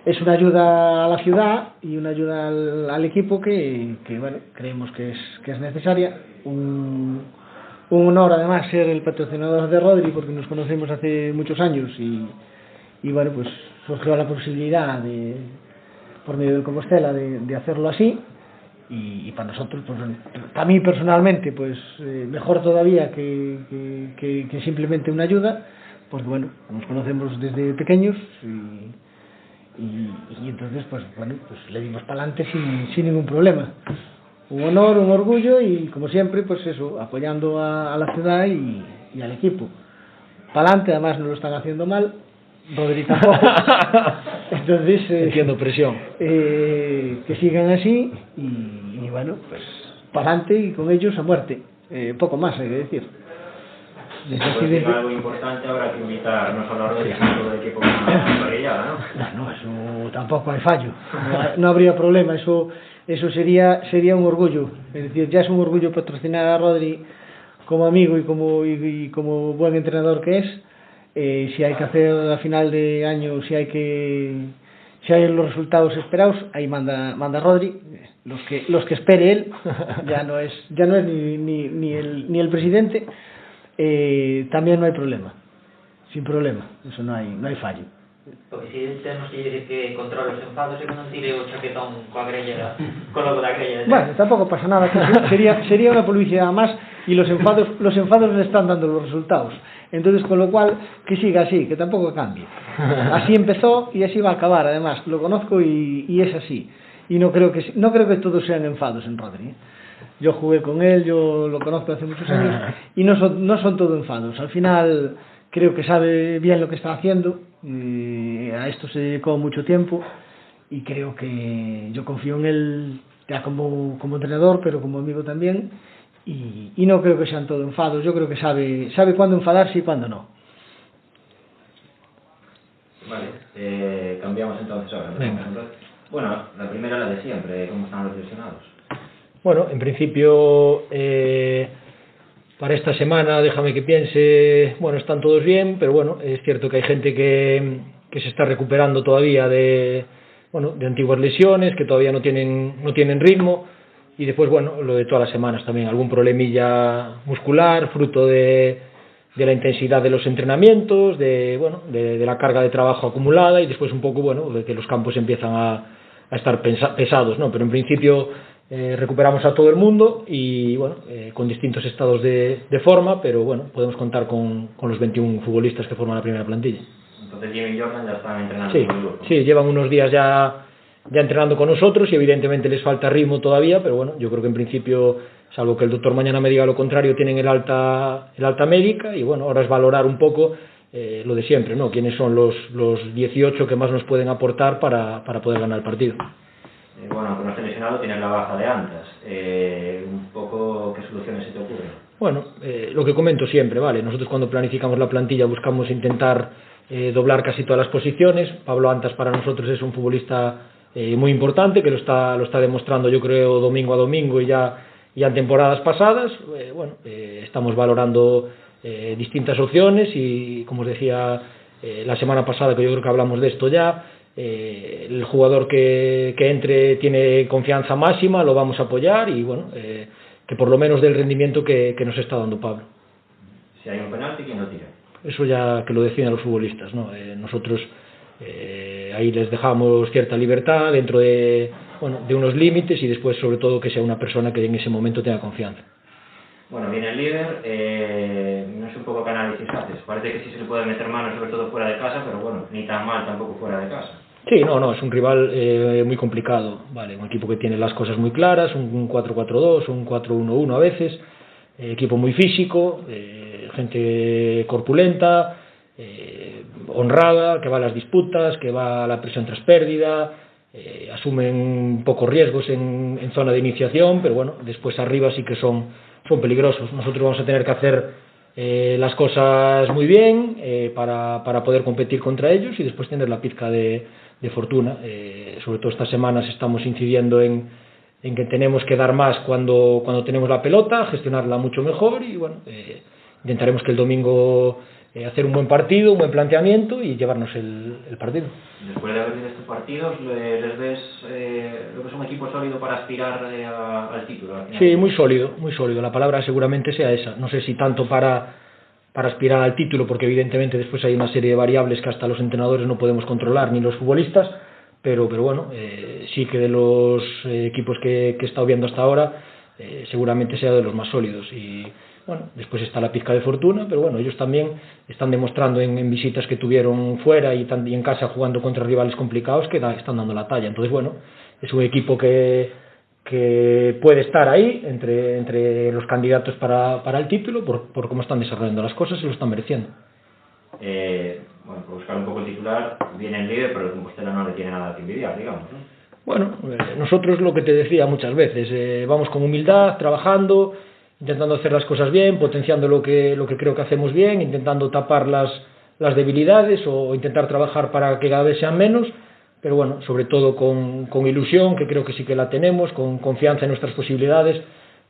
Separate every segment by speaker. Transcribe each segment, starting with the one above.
Speaker 1: es una ayuda a la ciudad y una ayuda al equipo que bueno, creemos que es necesaria. Un honor además ser el patrocinador de Rodri, porque nos conocemos hace muchos años y bueno, pues surgió la posibilidad por medio del Compostela de hacerlo así. Y para nosotros, pues, para mí personalmente, pues mejor todavía que simplemente una ayuda, porque bueno, nos conocemos desde pequeños y entonces, pues bueno, pues le dimos para adelante sin ningún problema. Un honor, un orgullo y como siempre, pues eso, apoyando a la ciudad y al equipo. Para adelante, además no lo están haciendo mal, Rodri tampoco. Entonces,
Speaker 2: entiendo presión.
Speaker 1: Que sigan así y bueno, pues para adelante y con ellos a muerte. Poco más hay que decir.
Speaker 3: Pues algo importante habrá que invitar no solo a Rodri, sino a todo el equipo con una parrillada, ¿no?
Speaker 1: No, eso tampoco hay fallo. No habría problema, eso sería un orgullo. Es decir, ya es un orgullo patrocinar a Rodri como amigo y como buen entrenador que es. Si hay que hacer a final de año, si hay los resultados esperados, ahí manda Rodri. Los que espere él, ya no es ni el presidente. También no hay problema, sin problema, eso no hay fallo.
Speaker 4: O presidente temos que dicir que controla os enfados e que non tire o chaquetón coa grella, co logo da grella.
Speaker 1: Bueno, tampouco pasa nada, sería una publicidad más y los enfados le están dando los resultados. Entonces, con lo cual, que siga así, que tampoco cambie. Así empezó y así va a acabar, además, lo conozco y es así. Y no creo que todos sean enfados en Rodri. Yo jugué con él, yo lo conozco hace muchos años y no son todo enfados. Al final creo que sabe bien lo que está haciendo, a esto se dedicó mucho tiempo y creo que yo confío en él ya como entrenador, pero como amigo también y no creo que sean todo enfados. Yo creo que sabe cuándo enfadarse y cuándo no.
Speaker 3: Vale, cambiamos entonces ahora. Bueno, la primera la de siempre, ¿cómo están los lesionados?
Speaker 2: Bueno, en principio, para esta semana, déjame que piense, bueno, están todos bien, pero bueno, es cierto que hay gente que se está recuperando todavía de antiguas lesiones, que todavía no tienen ritmo, y después, bueno, lo de todas las semanas también, algún problemilla muscular, fruto de la intensidad de los entrenamientos, de la carga de trabajo acumulada, y después un poco, bueno, de que los campos empiezan a estar pesados, ¿no? Pero en principio recuperamos a todo el mundo y bueno, con distintos estados de forma, pero bueno, podemos contar con los 21 futbolistas que forman la primera plantilla.
Speaker 3: Entonces Jimmy y Jordan ya están entrenando
Speaker 2: con el grupo. Sí, llevan unos días ya entrenando con nosotros y evidentemente les falta ritmo todavía, pero bueno, yo creo que en principio, salvo que el doctor mañana me diga lo contrario, tienen el alta médica y bueno, ahora es valorar un poco lo de siempre, ¿no? Quiénes son los 18 que más nos pueden aportar para poder ganar el partido.
Speaker 3: Bueno, aunque no esté lesionado, tienes la baja de Antas. Un poco, ¿qué soluciones se te ocurren?
Speaker 2: Bueno, lo que comento siempre, ¿vale? Nosotros cuando planificamos la plantilla buscamos intentar doblar casi todas las posiciones. Pablo Antas para nosotros es un futbolista muy importante, que lo está demostrando, yo creo, domingo a domingo y ya en temporadas pasadas. Estamos valorando distintas opciones y, como os decía la semana pasada, que yo creo que hablamos de esto ya, el jugador que entre tiene confianza máxima, lo vamos a apoyar y bueno, que por lo menos dé el rendimiento que nos está dando Pablo.
Speaker 3: Si hay un penalti, ¿quién lo tira?
Speaker 2: Eso ya que lo deciden los futbolistas, ¿no? Nosotros ahí les dejamos cierta libertad dentro de unos límites y después sobre todo que sea una persona que en ese momento tenga confianza.
Speaker 3: Bueno, viene el líder, no sé un poco qué análisis haces, parece que sí se le puede meter mano sobre todo fuera de casa, pero bueno, ni tan mal tampoco fuera de casa.
Speaker 2: Sí, no, es un rival muy complicado, vale, un equipo que tiene las cosas muy claras, un 4-4-2, un 4-1-1 a veces, equipo muy físico, gente corpulenta, honrada, que va a las disputas, que va a la presión tras pérdida, asumen pocos riesgos en zona de iniciación, pero bueno, después arriba sí que son peligrosos. Nosotros vamos a tener que hacer las cosas muy bien para poder competir contra ellos y después tener la pizca de fortuna. Sobre todo estas semanas estamos incidiendo en que tenemos que dar más cuando tenemos la pelota, gestionarla mucho mejor y bueno, intentaremos que el domingo hacer un buen partido, un buen planteamiento y llevarnos el partido.
Speaker 3: Después de haber visto estos partidos, ¿les ves lo que es un equipo sólido para aspirar al título?
Speaker 2: Sí, muy sólido, muy sólido. La palabra seguramente sea esa. No sé si tanto para aspirar al título, porque evidentemente después hay una serie de variables que hasta los entrenadores no podemos controlar, ni los futbolistas, pero bueno, sí que de los equipos que he estado viendo hasta ahora, seguramente sea de los más sólidos. Y bueno, después está la pizca de fortuna, pero bueno, ellos también están demostrando en visitas que tuvieron fuera y en casa jugando contra rivales complicados que están dando la talla. Entonces bueno, es un equipo que puede estar ahí entre los candidatos para el título por cómo están desarrollando las cosas y lo están mereciendo.
Speaker 3: Bueno, por buscar un poco el titular, viene el líder, pero el Compostela no le tiene nada que envidiar, digamos, ¿no?
Speaker 2: Bueno, nosotros lo que te decía muchas veces, vamos con humildad, trabajando, intentando hacer las cosas bien, potenciando lo que creo que hacemos bien, intentando tapar las debilidades o intentar trabajar para que cada vez sean menos, pero bueno, sobre todo con ilusión, que creo que sí que la tenemos, con confianza en nuestras posibilidades,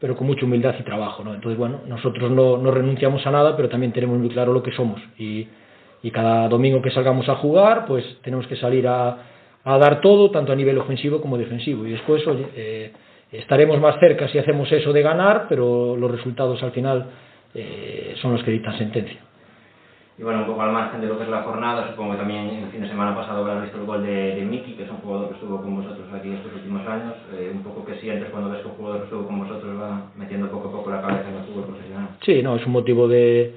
Speaker 2: pero con mucha humildad y trabajo, ¿no? Entonces, bueno, nosotros no renunciamos a nada, pero también tenemos muy claro lo que somos y cada domingo que salgamos a jugar, pues tenemos que salir a dar todo, tanto a nivel ofensivo como defensivo, y después, oye, estaremos más cerca si hacemos eso de ganar, pero los resultados al final son los que dictan sentencia.
Speaker 3: Y bueno, un poco al margen de lo que es la jornada, supongo que también el fin de semana pasado habrás visto el gol de Miki, que es un jugador que estuvo con vosotros aquí estos últimos años. Un poco que sientes cuando ves que un jugador que estuvo con vosotros va metiendo poco a poco la cabeza en el fútbol profesional.
Speaker 2: Sí, no, es un motivo de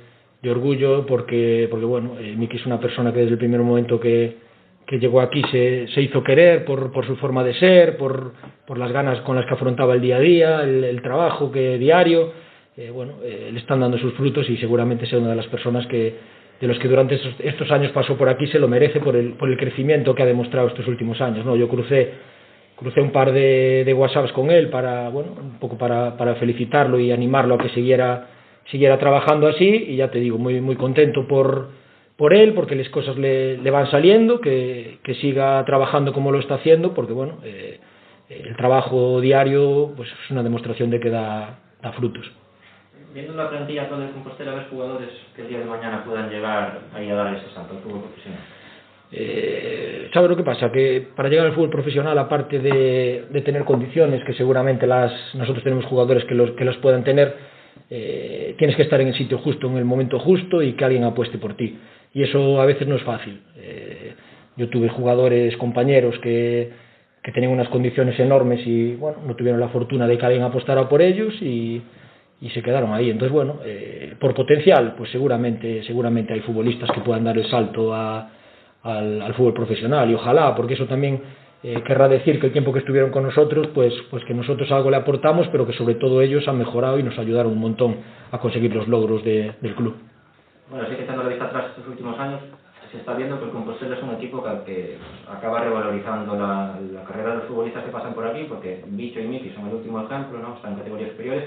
Speaker 2: orgullo porque bueno, Miki es una persona que desde el primer momento que llegó aquí se hizo querer por su forma de ser, por las ganas con las que afrontaba el día a día, el trabajo diario. Bueno, le están dando sus frutos y seguramente sea una de las personas de los que durante estos años pasó por aquí se lo merece por el crecimiento que ha demostrado estos últimos años, ¿no? Yo crucé un par de WhatsApps con él un poco para felicitarlo y animarlo a que siguiera trabajando así, y ya te digo, muy, muy contento por él, porque las cosas le van saliendo, que siga trabajando como lo está haciendo, porque bueno, el trabajo diario pues es una demostración de que da frutos.
Speaker 3: Viendo la plantilla actual del Compostela, ¿ves jugadores que el día de mañana puedan llegar ahí a dar ese salto al fútbol profesional?
Speaker 2: ¿Sabes lo que pasa? Que para llegar al fútbol profesional, aparte de tener condiciones, que seguramente nosotros tenemos jugadores que las puedan tener, tienes que estar en el sitio justo, en el momento justo, y que alguien apueste por ti. Y eso a veces no es fácil. Yo tuve jugadores, compañeros que tenían unas condiciones enormes y bueno, no tuvieron la fortuna de que alguien apostara por ellos y se quedaron ahí. Entonces, bueno, por potencial, pues seguramente hay futbolistas que puedan dar el salto al fútbol profesional, y ojalá, porque eso también querrá decir que el tiempo que estuvieron con nosotros, pues que nosotros algo le aportamos, pero que sobre todo ellos han mejorado y nos ayudaron un montón a conseguir los logros del club.
Speaker 3: Bueno, sí que echando la vista atrás estos últimos años, se está viendo que el Compostela es un equipo que acaba revalorizando la carrera de los futbolistas que pasan por aquí, porque Bicho y Miki son el último ejemplo, ¿no? Están en categorías superiores,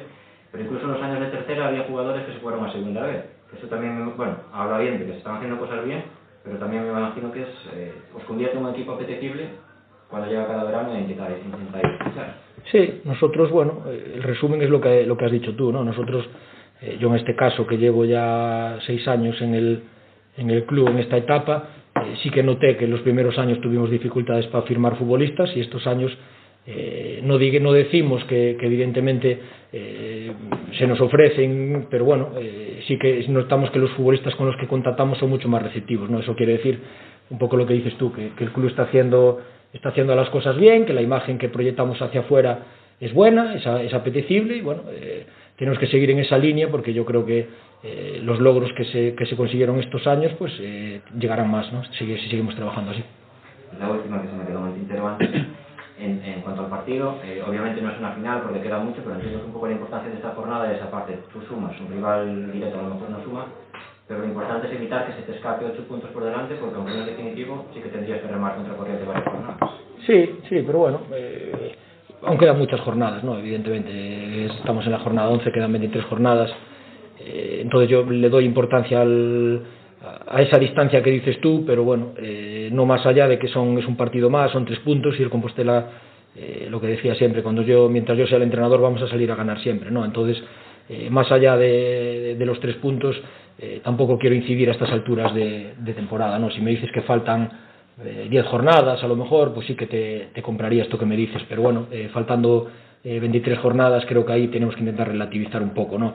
Speaker 3: pero incluso en los años de tercera había jugadores que se fueron a segunda vez. Eso también, bueno, habla bien de que se están haciendo cosas bien, pero también me imagino que os convierte en un equipo apetecible cuando llega cada verano e intentar fichar.
Speaker 2: Sí, nosotros, bueno, el resumen es lo que has dicho tú, ¿no? Nosotros, yo en este caso, que llevo ya 6 años en el club, en esta etapa, sí que noté que en los primeros años tuvimos dificultades para firmar futbolistas, y estos años no decimos que evidentemente se nos ofrecen, pero bueno, sí que notamos que los futbolistas con los que contactamos son mucho más receptivos, ¿no? Eso quiere decir un poco lo que dices tú, que el club está haciendo las cosas bien, que la imagen que proyectamos hacia afuera es buena, es apetecible, y bueno, tenemos que seguir en esa línea, porque yo creo que los logros que se consiguieron estos años pues llegarán más, ¿no? Si seguimos trabajando así.
Speaker 3: La última que se me quedó en el tintero antes, en cuanto al partido, obviamente no es una final porque queda mucho, pero entiendo que un poco la importancia de esta jornada es esa parte. Tú sumas, un rival directo a lo mejor no suma, pero lo importante es evitar que se te escape 8 puntos por delante, porque aunque no es definitivo, sí que tendrías que remar contra corriente varias jornadas. Sí, pero bueno,
Speaker 2: aún quedan muchas jornadas, ¿no? Evidentemente, estamos en la jornada 11, quedan 23 jornadas, entonces yo le doy importancia a esa distancia que dices tú, pero bueno, no más allá de que es un partido más, son 3 puntos, y el Compostela, lo que decía siempre, mientras yo sea el entrenador, vamos a salir a ganar siempre, ¿no? Entonces, más allá de los 3 puntos, tampoco quiero incidir a estas alturas de temporada, ¿no? Si me dices que faltan 10 jornadas, a lo mejor, pues sí que te compraría esto que me dices, pero bueno, faltando 23 jornadas, creo que ahí tenemos que intentar relativizar un poco, ¿no?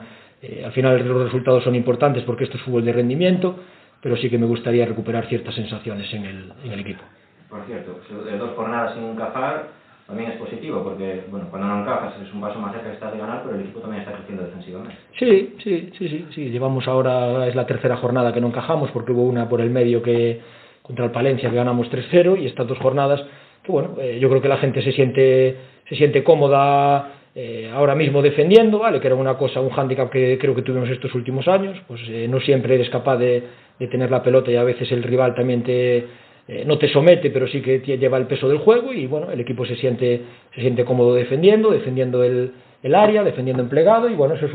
Speaker 2: Al final los resultados son importantes porque esto es fútbol de rendimiento, pero sí que me gustaría recuperar ciertas sensaciones en el equipo.
Speaker 3: Por cierto, 2 jornadas sin encajar también es positivo, porque bueno, cuando no encajas es un paso más cerca que estás de ganar, pero el equipo también está creciendo defensivamente.
Speaker 2: Sí, llevamos ahora, es la 3ª jornada que no encajamos, porque hubo una por el medio que contra el Palencia que ganamos 3-0, y estas 2 jornadas que bueno, yo creo que la gente se siente cómoda ahora mismo defendiendo, ¿vale? Que era una cosa, un hándicap que creo que tuvimos estos últimos años, pues no siempre eres capaz de tener la pelota, y a veces el rival también no te somete, pero sí que lleva el peso del juego, y bueno, el equipo se siente cómodo defendiendo el área, defendiendo en plegado, y bueno, eso es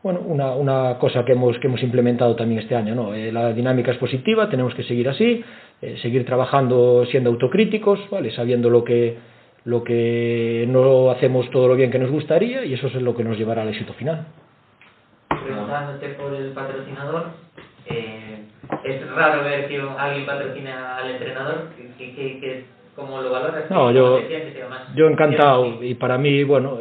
Speaker 2: una cosa que hemos implementado también este año, ¿no? La dinámica es positiva, tenemos que seguir así, seguir trabajando siendo autocríticos, ¿vale? Sabiendo lo que no hacemos todo lo bien que nos gustaría, y eso es lo que nos llevará al éxito final.
Speaker 4: Preguntándote por el patrocinador, es raro ver que alguien patrocina al entrenador, ¿cómo lo valoras?
Speaker 2: No, yo encantado, y para mí, bueno,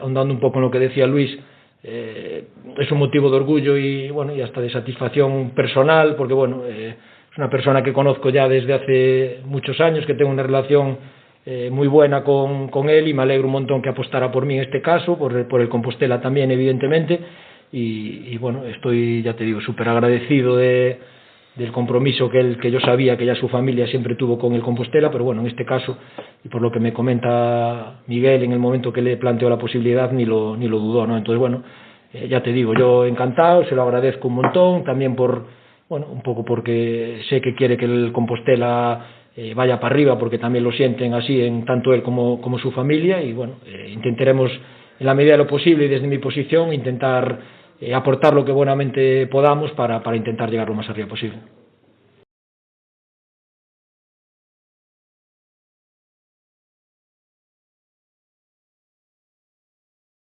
Speaker 2: ahondando un poco en lo que decía Luis, es un motivo de orgullo y bueno, y hasta de satisfacción personal, porque bueno, es una persona que conozco ya desde hace muchos años, que tengo una relación muy buena con él, y me alegro un montón que apostara por mí en este caso, por el Compostela también, evidentemente, y bueno, estoy, ya te digo, súper agradecido del compromiso que yo sabía que ya su familia siempre tuvo con el Compostela, pero bueno, en este caso, y por lo que me comenta Miguel, en el momento que le planteó la posibilidad, ni lo dudó, ¿no? Entonces, bueno, ya te digo, yo encantado, se lo agradezco un montón, también un poco porque sé que quiere que el Compostela vaya para arriba, porque también lo sienten así, en tanto él como su familia, y bueno, intentaremos en la medida de lo posible y desde mi posición intentar aportar lo que buenamente podamos para intentar llegar lo más arriba posible.